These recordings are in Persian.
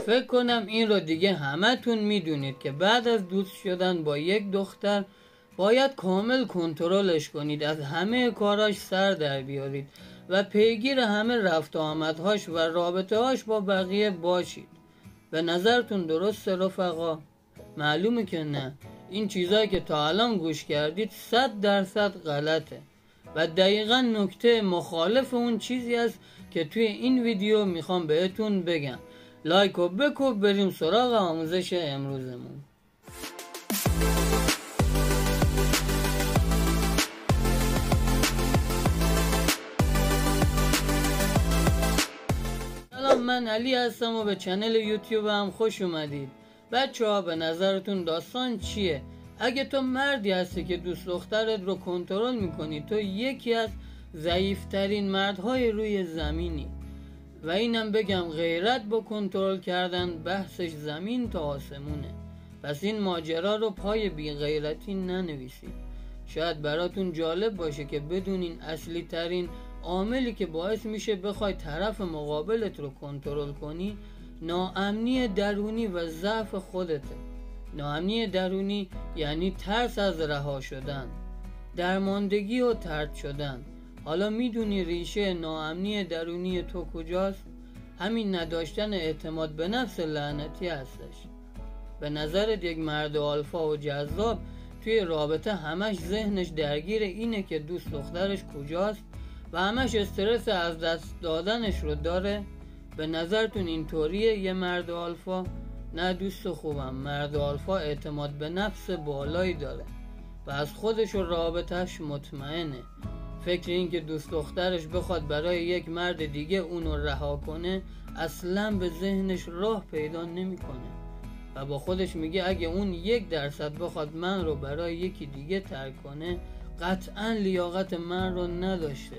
فکر کنم این رو دیگه همتون میدونید که بعد از دوست شدن با یک دختر باید کامل کنترلش کنید، از همه کاراش سر در بیارید و پیگیر همه رفت آمدهاش و رابطه هاش با بقیه باشید. به نظرتون درسته رفقا؟ معلومه که نه. این چیزایی که تا الان گوش کردید 100% غلطه و دقیقا نکته مخالف اون چیزی است که توی این ویدیو میخوام بهتون بگم. لایک و بکوب بریم سراغ آموزش امروزمون. سلام، من علی هستم و به چنل یوتیوب هم خوش اومدید. بچه ها، به نظرتون داستان چیه؟ اگه تو مردی هستی که دوست دخترت رو کنترل میکنی، تو یکی از ضعیفترین مردهای روی زمینی. و اینم بگم غیرت با کنترل کردن بحثش زمین تا آسمونه. پس این ماجرا رو پای بی غیرتی ننویسید. شاید براتون جالب باشه که بدونین اصلی ترین عاملی که باعث میشه بخوای طرف مقابلت رو کنترل کنی ناامنی درونی و ضعف خودته. ناامنی درونی یعنی ترس از رها شدن، درماندگی و طرد شدن. حالا میدونی ریشه ناامنی درونی تو کجاست؟ همین نداشتن اعتماد به نفس لعنتی هستش. به نظرت یک مرد آلفا و جذاب توی رابطه همش ذهنش درگیر اینه که دوست دخترش کجاست و همش استرس از دست دادنش رو داره؟ به نظرتون اینطوریه یه مرد آلفا؟ نه دوست خوبم، مرد آلفا اعتماد به نفس بالایی داره و از خودش و رابطهش مطمئنه. فکر این که دوست دخترش بخواد برای یک مرد دیگه اونو رها کنه اصلا به ذهنش راه پیدا نمیکنه و با خودش میگه اگه اون 1% بخواد من رو برای یکی دیگه ترک کنه قطعا لیاقت من رو نداشته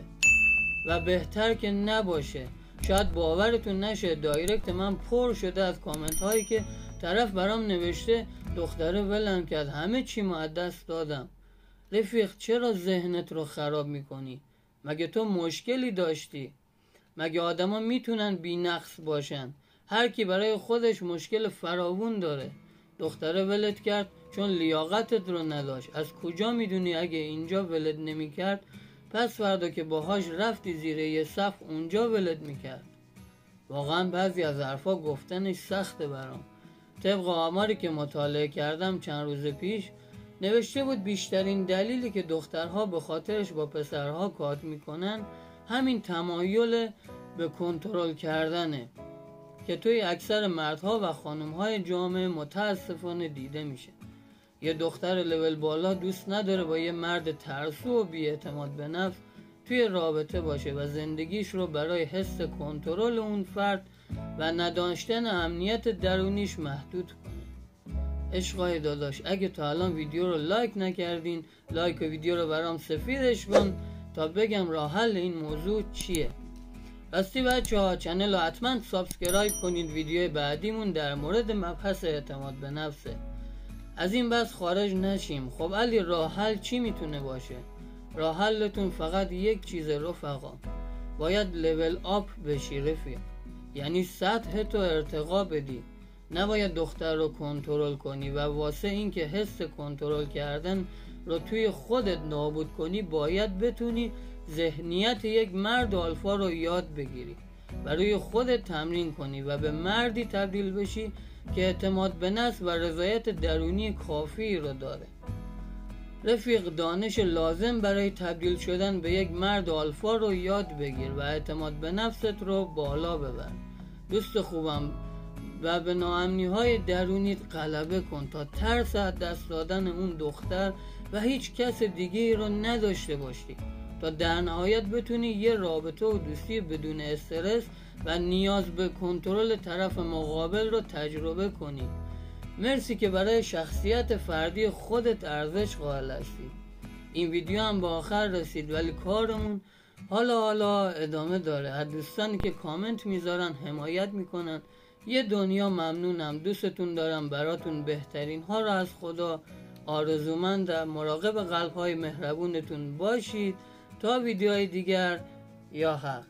و بهتر که نباشه. شاید باورتون نشه دایرکت من پر شده از کامنت هایی که طرف برام نوشته دختره ولم کرد، همه چی ما از دست دادم. رفیق، چرا ذهنت رو خراب میکنی؟ مگه تو مشکلی داشتی؟ مگه آدما میتونن بی نقص باشن؟ هر کی برای خودش مشکل فراوون داره. دختره ولت کرد چون لیاقتت رو نداشت. از کجا میدونی اگه اینجا ولت نمیکرد پس فردا که باهاش رفتی زیر یه صف اونجا ولت میکرد؟ واقعا بعضی از حرفا گفتنش سخته برام. طبق آماری که مطالعه کردم چند روز پیش نوشته بود بیشترین دلیلی که دخترها به خاطرش با پسرها کات میکنن همین تمایل به کنترل کردنه که توی اکثر مردها و خانمهای جامعه متاسفانه دیده میشه. یه دختر لول بالا دوست نداره با یه مرد ترسو و بی‌اعتماد به نفس توی رابطه باشه و زندگیش رو برای حس کنترل اون فرد و نداشتن امنیت درونیش محدود کنه. عشقای داداش، اگه تا الان ویدیو رو لایک نکردین لایک ویدیو رو برام سفیدش کن تا بگم راه حل این موضوع چیه. راستی بچه ها، چنل رو حتما سابسکرایب کنید. ویدیو بعدیمون در مورد مبحث اعتماد به نفسه. از این بس خارج نشیم. خب علی، راه حل چی میتونه باشه؟ راه حلتون فقط یک چیز رفقا، باید لول آپ بشی رفیق. یعنی سطح تو ارتقا بدی. نباید دختر رو کنترل کنی و واسه این که حس کنترل کردن رو توی خودت نابود کنی باید بتونی ذهنیت یک مرد آلفا رو یاد بگیری و روی خودت تمرین کنی و به مردی تبدیل بشی که اعتماد به نفس و رضایت درونی کافی رو داره. رفیق، دانش لازم برای تبدیل شدن به یک مرد آلفا رو یاد بگیر و اعتماد به نفست رو بالا ببر. دوست خوبم، و به ناامنی های درونیت غلبه کن تا ترس از دست دادن اون دختر و هیچ کس دیگه رو نداشته باشی تا در نهایت بتونی یه رابطه و دوستی بدون استرس و نیاز به کنترل طرف مقابل رو تجربه کنی. مرسی که برای شخصیت فردی خودت ارزش قائل هستی. این ویدیو هم به آخر رسید ولی کارمون حالا ادامه داره. از دوستانی که کامنت میذارن حمایت میکنن یه دنیا ممنونم. دوستتون دارم. براتون بهترین ها رو از خدا آرزومندم. مراقب قلب های مهربونتون باشید. تا ویدیوهای دیگر، یا حق.